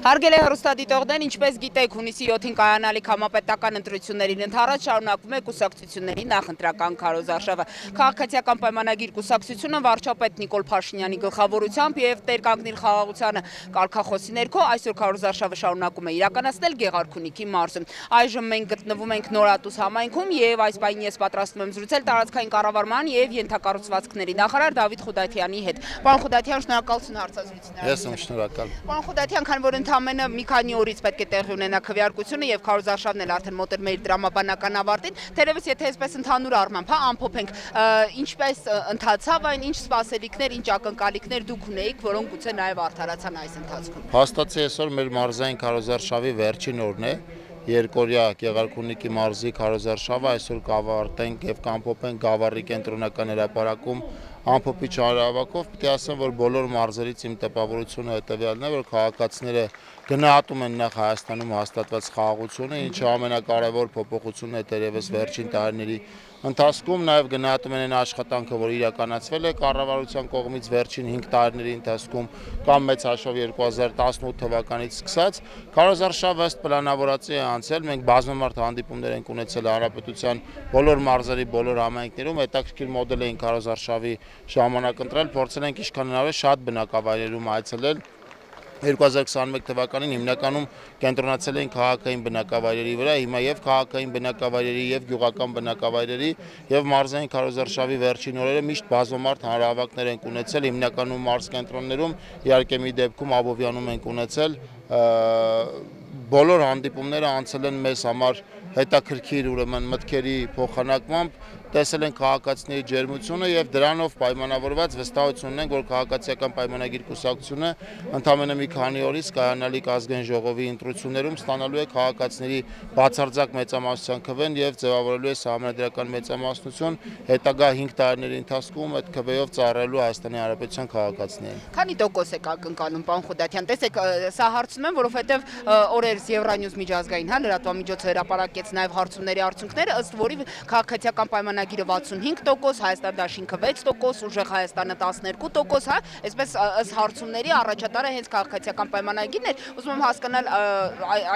Հարգելի հեռուստադիտողներ, ինչպես գիտեք, հունիսի 7-ին կայանալիք համապետական ընտրություններին ընդառաջ շարունակվում է կուսակցությունների նախընտրական քարոզարշավը։ Քաղաքացիական պայմանագիր կուսակցությունը վարչապետ Նիկոլ Փաշինյանի գլխավորությամբ եւ Տեր-Կանգնիլ խաղաղությանը կարգախոսի ներքո այսօր քարոզարշավը շարունակում է իրականացնել Գեղարքունիքի մարզում։ Այժմ մենք գտնվում ենք Նորատուս համայնքում եւ այս պահին ես պատրաստվում եմ զրուցել տարածքային կառավարման եւ ենթակառուցվածքների նախարար Դավիթ Խուդայթյանի հետ։ Պարոն Խուդայթյան, շնորհակալություն հարցազրույցին։ Ես եմ շնորհակալ։ Պարոն Խուդայթյան, քանի որ ընդամենը մի քանի օրից պետք է տեղի ունենա քվեարկությունը եւ քարոզարշավն էլ արդեն մոտ է մեր դրամաբանական ավարտին, թերևս եթե այսպես ընդհանուր առմամբ, ամփոփենք, ինչպես ընթացավ այն, ինչ սպասելիքներ, ինչ ակնկալիքներ դուք ունեիք, որոնք գուցե նաեւ արդարացան այս ընթացքում։ Հաստատի այսօր մեր մարզային քարոզարշավի վերջին օրն է։ Երկօրյա Գեղարքունիքի մարզի քարոզարշավը այսօր կավարտենք եւ կամփոփենք Գավառի կենտրոնական հրապարակում ամփոփիչ հանրահավաքով։ Պետք է ասեմ, որ բոլոր մարզերից իմ տպավորությունը հետեւյալն է, որ քաղաքացիները գնահատում են նախ Հայաստանում հաստատված խաղաղությունը, ինչը ամենակարևոր փոփոխությունն է դերևս վերջին տարիների ընթացքում, նաև գնահատում են այն աշխատանքը, որ իրականացվել է կառավարության կողմից վերջին 5 տարիների ընթացքում կամ մեծ հաշվով 2018 թվականից սկսած։ Քարոզարշավը ըստ պլանավորածի է անցել, մենք բազմամարդ հանդիպումներ ենք ունեցել հանրապետության բոլոր մարզերի բոլոր համայնքներում, հետաքրքիր մոդել էին քարոզարշավի ժամանակ ընտրել, փորձել ենք ինչքան հնարավոր է շատ բնակավայրերում այցելել։ 2021 թվականին հիմնականում կենտրոնացել էին քաղաքային բնակավայրերի վրա, հիմա եւ քաղաքային բնակավայրերի եւ գյուղական բնակավայրերի եւ մարզային քարոզարշավի վերջին օրերը միշտ բազմամարդ հանրահավաքներ ենք ունեցել, հիմնականում մարզ կենտրոններում, իհարկե մի դեպքում Աբովյանում ենք ունեցել, բոլոր հանդիպումները անցել են մեզ համար հետաքրքիր ուրեմն մտքերի փոխանակմամբ, տեսել են քաղաքացիների ջերմությունը եւ դրանով պայմանավորված վստահություն ունենք, որ քաղաքացիական պայմանագիր կուսակցությունը ընդամենը մի քանի օրից կայանալիք ազգային ժողովի ընտրություններում ստանալու է քաղաքացիների բացարձակ մեծամասնության քվեն եւ ձևավորելու է սահմանադրական մեծամասնություն հետագա 5 տարիների ընթացքում այդ քվեով ծառայելու Հայաստանի Հանրապետության քաղաքացիներին։ Քանի տոկոս եք ակնկալում, պարոն Խուդայթյան, տեսեք, սա հարցնում եմ, որովհետեւ օրերս Եվրանյուզ միջազգային լրատվամիջոցը հրապարակեց նաեւ հարցումների արդյունքները, ըստ որի քաղաքացիական պայմանագիրը 65%, Հայաստան դաշինքը 6%, Ուժեղ Հայաստանը 12%, այսպես ըստ հարցումների առաջատարը հենց քաղաքացիական պայմանագիրն էր, ուզում եմ հասկանալ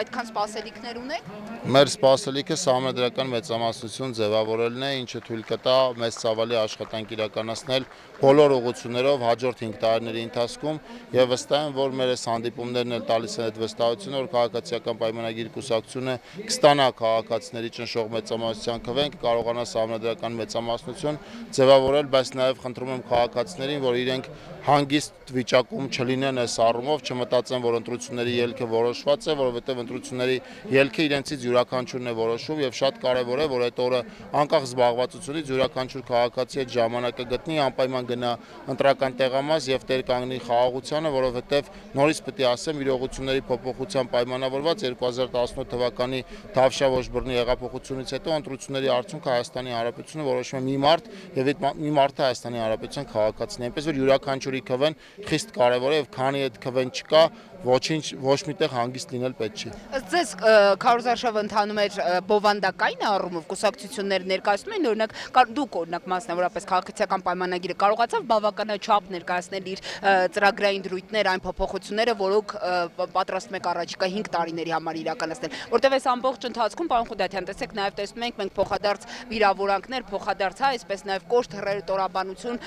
այդքան սպասելիքներ ունեք։ Մեր սպասելիքը սահմանադրական մեծամասնություն ձևավորելն է, ինչը թույլ կտա մեծ ծավալի աշխատանք իրականացնել բոլոր ուղղություններով հաջորդ 5 տարիների ընթացքում եւ վստահ եմ, որ մեր այս հանդիպումներն էլ տալիս են այդ վստահությունը, որ քաղաքացիական պայմանագիր կուսակցությունը կստանա քաղաքացիների ճնշող մեծամասնության քվեն, կարողանա սահմանադրական մեծամասնություն ձևավորել, բայց նաեւ խնդրում եմ քաղաքացիներին, որ իրենք հանգիստ վիճակում չլինեն այս առումով, չմտածեն, որ ընտրությունների ելքը որոշված է, որովհետեւ ընտրությունների ելքը իրենցից յուրաքանչյուրն է որոշում եւ շատ կարեւոր է, որ այդ օրը անկախ զբաղվածությունից յուրաքանչյուր քաղաքացի այդ ժամանակը գտնի, անպայման գնա ընտրական տեղամաս եւ Տեր-Կանգնի խաղաղությանը, որովհետեւ նորից պետք է ասեմ, իրողությունների փոփոխության պայմանավորված 2018 թվականի Թավշյա Բռնի հեղափոխությունից հետո ընտրությունների արդյունքը Հայաստանի Հանրապետությունը որոշում է մի մարդ եւ այդ մի մարդը Հայաստանի Հանրապետության քաղաքացին է, այնպես որ յուրաքանչյուրի քվեն խիստ կարեւոր է եւ քանի այդ քվեն չկա, ոչ միտեղ հանգիստ լինել պետք չի։ Ըստ ձեզ քարոզարշավը ընթանում էր բովանդակային առումով, կուսակցություններ ներկայացնում են, օրինակ դուք օրինակ մասնավորապես քաղաքացիական պայմանագիրը կարողացավ բավականաչափ ներկայացնել իր ծրագրային դրույթներ, այն փոփոխությունները, որոնք պատրաստում եք առաջիկա 5 տարիների համար իրականացնել, որտեղ այս ամբողջ ընթացքում, պարոն Խուդայթյան, տեսեք, նաև տեսնում ենք մենք փոխադարձ վիրավորանքներ, փոխադարձ այս նաև կոշտ հռետորաբանություն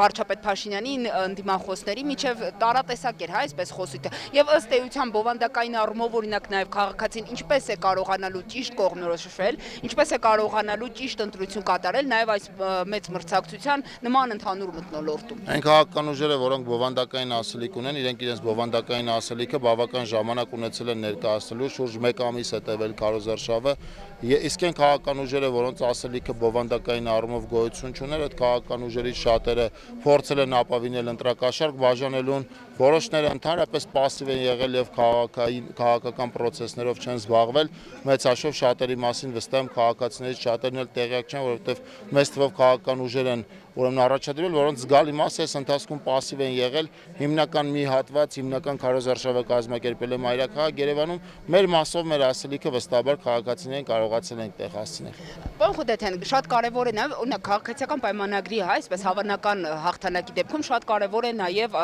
վարչապետ Փաշինյանի ընդդիմախոսների միջև տարատեսակ էր, այսպես խոսիքը։ Եվ ըստ էության բովանդակային առումով օրինակ նաև քաղաքացին ինչպես է կարողանալու ճիշտ կողմնորոշվել, ինչպես է կարողանալու ճիշտ ընտրություն կատարել նաև այս մեծ մրցակցության նման ընդհանուր մթնոլորտում։ Այն քաղաքական ուժերը, որոնք բովանդակային ասելիք ունեն, իրենք իրենց բովանդակային ասելիքը բավական ժամանակ ունեցել են ներկայացնելու, շուրջ 1 ամիս է տևել քարոզարշավը, իսկ այն քաղաքական ուժերը, որոնց ասելիքը բովանդակային առումով գոյություն չուներ, այդ քաղաքական ուժերից շատերը փորձել են ապավինել ընտրակաշառք բաժանելուն, որոշները ընդհանրապես պասիվ են եղել եւ քաղաքական process-ներով չեն զբաղվել, մեծ հաշվով շատերի մասին վստահ եմ քաղաքացիներից շատերն էլ տեղյակ չեն, որովհետեւ մեծ թվով քաղաքական ուժեր են ուրեմն առաջադրել, որոնց զգալի մասը այս ընթացքում պասիվ են եղել, հիմնական մի հատված, հիմնական քարոզարշավը կազմակերպել է Մայրաքաղաք Երևանում, մեր մասով մեր ասելիքը վստահաբար քաղաքացիներին կարողացել ենք տեղ հասցնել։ Պարոն Խուդայթյան, շատ կարևոր է նաև օրինակ քաղաքացիական պայմանագրի, այսպես հավանական հաղթանակի դեպքում շատ կարևոր է նաև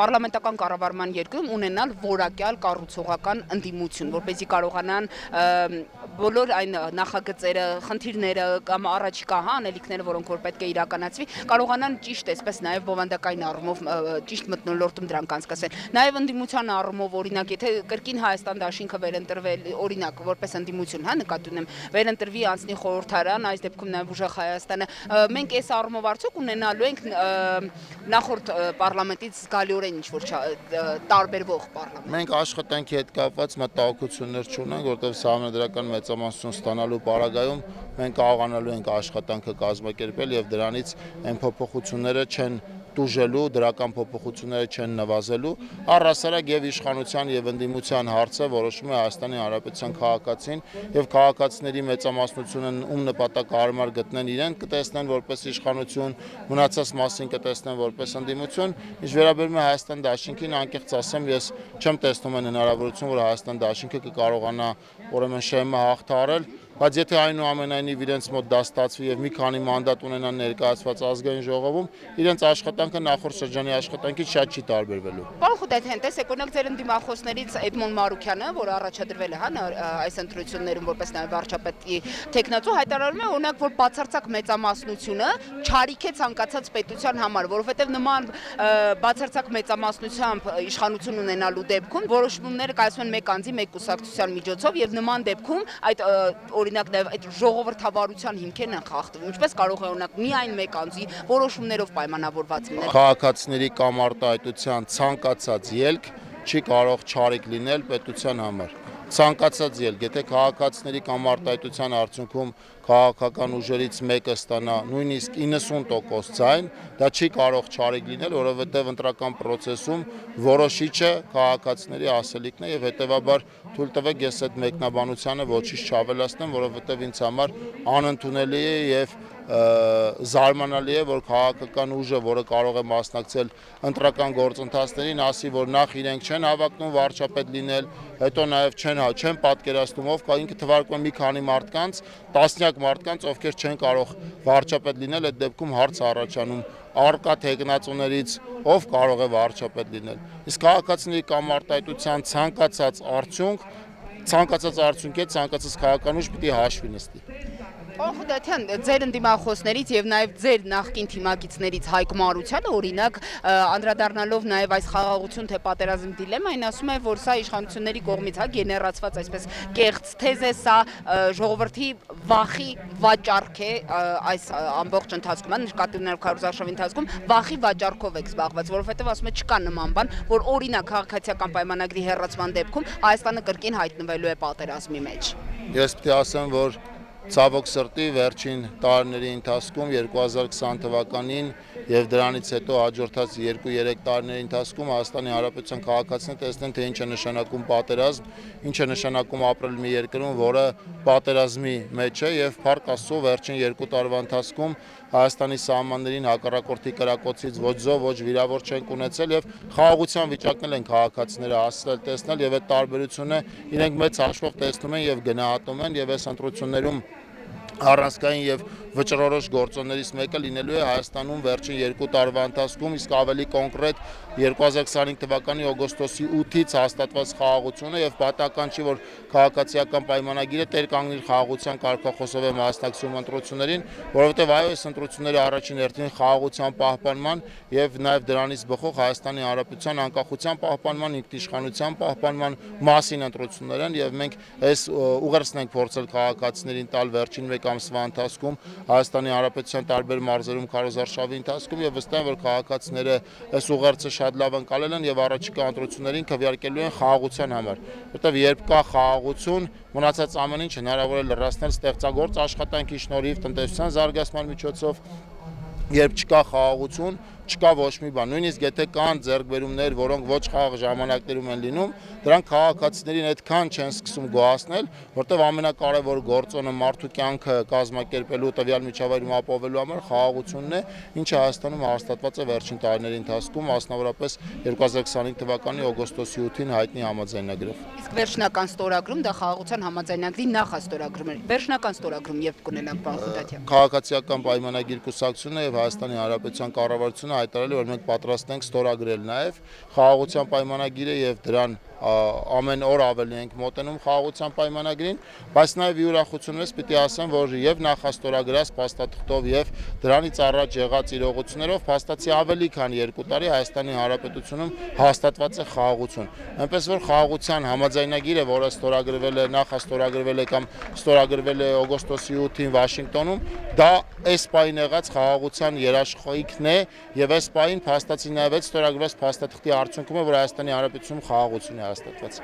պարլամենտական կառավարման կառավարման երկրում ունենալ որակյալ կառուցողական ընդդիմություն, որպեսզի կարողանան բոլոր այն նախագծերը, խնդիրները կամ առաջիկա անելիքները, որոնք որ պետք է իրականացվի, կարողանան ճիշտ այսպես նաև բովանդակային առումով ճիշտ մթնոլորտում դրանք անցկացնել։ Նաև ընդդիմության առումով օրինակ, եթե կրկին Հայաստան դաշինքը վերընտրվել, օրինակ, որպես ընդդիմություն, նկատի ունեմ, վերընտրվի անցնի խորհրդարան, այս դեպքում նաև ուժեղ Հայաստանը, մենք այս առումով արդյոք ունենալու ենք նախորդ պարլամենտից զգալիորեն ինչ-որ տարբերվող պարլամենտ։ Մենք աշխատանքի հետ կապված մտահոգություններ չունենք, որտեղ սահմանադրական մեծամասնություն ստանալու պարագայում մենք կարողանալու ենք աշխատանքը կազմակերպել եւ դրանից այն փոփոխությունները չեն տուժելու, դրական փոփոխությունները չեն նվազելու, առհասարակ եւ իշխանության եւ ընդդիմության հարցը որոշում է Հայաստանի Հանրապետության քաղաքացին եւ քաղաքացիների մեծամասնությունը ում նպատակահարմար գտնեն իրեն կտեսնեն որպես իշխանություն, մնացած մասին կտեսնեն որպես ընդդիմություն, ինչ վերաբերում է Հայաստան դաշինքին, անկեղծ ասեմ, ես չեմ տեսնում այն հնարավորություն, որ Հայաստան դաշինքը կկարողանա ուրեմն շեմը հաղթահարել, բայց եթե այնուամենայնիվ իրենց մոտ դա ստացվի եւ մի քանի մանդատ ունենան ներկայացված ազգային ժողովում, իրենց աշխատանքը նախորդ շրջանի աշխատանքից շատ չի տարբերվելու։ Պարոն Խուդայթյան, տեսեք, օրինակ ձեր ընդդիմախոսներից Էդմոն Մարուքյանը, որը առաջադրվել է այս ընտրություններում որպես նաև վարչապետի տեխնացու, հայտարարում է օրինակ, որ բացարձակ մեծամասնությունը չարիք է ցանկացած պետության համար, որովհետև նման բացարձակ մեծամասնությամբ իշխանություն ունենալու դեպքում որոշումները կայացվում են մեկ անձի, մեկ կուսակցության միջոցով եւ նման դեպքում այդ օրինակ նաև այդ ժողովրդավարության հիմքերն են խախտվում։ Ինչպես կարող է օրինակ միայն մեկ անձի որոշումներով պայմանավորված լինել։ Քաղաքացիների կամ արտահայտության ցանկացած ելք չի կարող չարիք լինել պետության համար։ Ցանկացած ելք, եթե քաղաքացիների կամ արտահայտության արդյունքում քաղաքական ուժերից մեկը ստանա նույնիսկ 90% ձայն, դա չի կարող չարիք լինել, որովհետև ընտրական process-ում որոշիչը քաղաքացիների ասելիքն է եւ հետեւաբար թույլ տվեք ես այդ մեկնաբանությանը ոչինչ չավելացնեմ, որովհետև ինձ համար անընդունելի է եւ զարմանալի է, որ քաղաքական ուժը, որը կարող է մասնակցել ընտրական գործընթացներին, ասի, որ նախ իրենք չեն հավակնում վարչապետ լինել, հետո նաև չեն պատկերացնում ով կա, ինքը թվարկում է մի քանի մարդկանց, տասնյակ մարդկանց, ովքեր չեն կարող վարչապետ լինել, այդ դեպքում հարց առաջանում արկա թեկնածուներից ով կարող է վարչապետ լինել։ Իսկ քաղաքացիների կամ արտահայտության ցանկացած արդյունք է, ցանկացած քաղաքական ուժ պիտի հաշվի նստի։ Պարոն Խուդայթյան, ձեր ընդդիմախոսներից եւ նաեւ ձեր նախկին թիմակիցներից Հայկ Մարությանը օրինակ անդրադառնալով նաեւ այս խաղաղություն թե պատերազմ դիլեմային ասում է, որ սա իշխանությունների կողմից գեներացված այսպես կեղծ թեզ է, սա ժողովրդի վախի վաճառք է այս ամբողջ ընթացքում, նկատի ունենալով քարոզարշավի ընթացքում վախի վաճառքով է զբաղված, որովհետեւ ասում է չկա նման բան, որ օրինակ քաղաքացիական պայմանագրի հեռացման դեպքում Հայաստանը կրկին հայտնվելու է պատերազմի մեջ։ Ես պիտի ասեմ, որ ցավոք սրտի վերջին տարիների ընթացքում 2020 թվականին եւ դրանից հետո հաջորդած 2-3 տարիների ընթացքում Հայաստանի Հանրապետության քաղաքացիները տեսնեն թե ինչ է նշանակում պատերազմ, ինչ է նշանակում ապրել մի երկրում, որը պատերազմի մեջ է եւ փառք Աստծո վերջին 2 տարվա ընթացքում Հայաստանի սահմաններին հակառակորդի կրակոցից ոչ զոհ, ոչ վիրավոր չենք ունեցել եւ խաղաղության վիճակն են քաղաքացիները հասցրել տեսնել եւ այդ տարբերությունը իրենք մեծ հաշվով տեսնում են եւ գնահատում են եւ այս ընտրություններում առանցքային եւ վճռորոշ գործոններից մեկը լինելու է Հայաստանում վերջին 2 տարվա ընթացքում, իսկ ավելի կոնկրետ 2025 թվականի օգոստոսի 8-ից հաստատված խաղաղությունը եւ պատահական չի, որ քաղաքացիական պայմանագիրը տեր կանգնի խաղաղության կարգախոսով է մասնակցում ընտրություններին, որովհետեւ այո, այս ընտրությունները առաջին հերթին խաղաղության պահպանման եւ նաեւ դրանից բխող Հայաստանի Հանրապետության անկախության պահպանման, ինքնիշխանության պահպանման մասին ընտրություններ են եւ մենք այս ուղերձն ենք փորձել քաղաքացիներին տալ վերջին 1 ամսվա ընթացքում Հայաստանի Հանրապետության տարբեր մարզերում քարոզարշավի ընթացքում եւ վստահ եմ, որ քաղաքացիները այս ուղերձը շատ լավ ընկալել են եւ առաջիկա ընտրություններին քվեարկելու են խաղաղության համար, որտեղ երբ կա խաղաղություն, մնացած ամեն ինչ հնարավոր է լրացնել ստեղծագործ աշխատանքի շնորհիվ տնտեսության զարգացման միջոցով, երբ չկա խաղաղություն, չկա ոչ մի բան, նույնիսկ եթե կան ձեռքբերումներ, որոնք ոչ խաղաղ ժամանակներում են լինում, դրանք քաղաքացիներին այդքան չեն սկսում գոհացնել, որտեղ ամենակարևոր գործոնը մարդու կյանքը կազմակերպելու տվյալ միջավայրում ապահովելու համար խաղաղությունն է, ինչը Հայաստանում հաստատված է վերջին տարիների ընթացքում, մասնավորապես 2025 թվականի օգոստոսի 8-ին հայտնի համաձայնագրով։ Իսկ վերջնական ստորագրում դա խաղաղության համաձայնագրի նախաստորագրում էր։ Վերջնական ստորագրում երբ կունենանք, պարոն Խուդայթյան։ Քաղաքացիական պայմանագիր կուսակցությունը եւ Հայաստանի Հանրապետության կառավարությունը հայտարարել, որ մենք պատրաստ ենք ստորագրել նաև խաղաղության պայմանագիրը եւ դրան ամեն օր ավելի ենք մոտենում խաղաղության պայմանագրին, բայց նաև ուրախությունից պիտի ասեմ, որ եւ նախաստորագրած փաստաթղթով եւ դրանից առաջ եղած իրողություններով փաստացի ավելի քան 2 տարի Հայաստանի Հանրապետությունում հաստատված է խաղաղություն։ Այնպես որ խաղաղության համաձայնագիրը, որը ստորագրվել է, նախաստորագրվել է կամ ստորագրվել է օգոստոսի 8-ին Վաշինգտոնում, դա այս պահին եղած խաղաղության երաշխիքն է եւ այս պահին փաստացի նաև այդ ստորագրված փաստաթղթի արդյունքում է, որ Հայաստանի Հանրապետությունում խաղաղություն է հաստատված։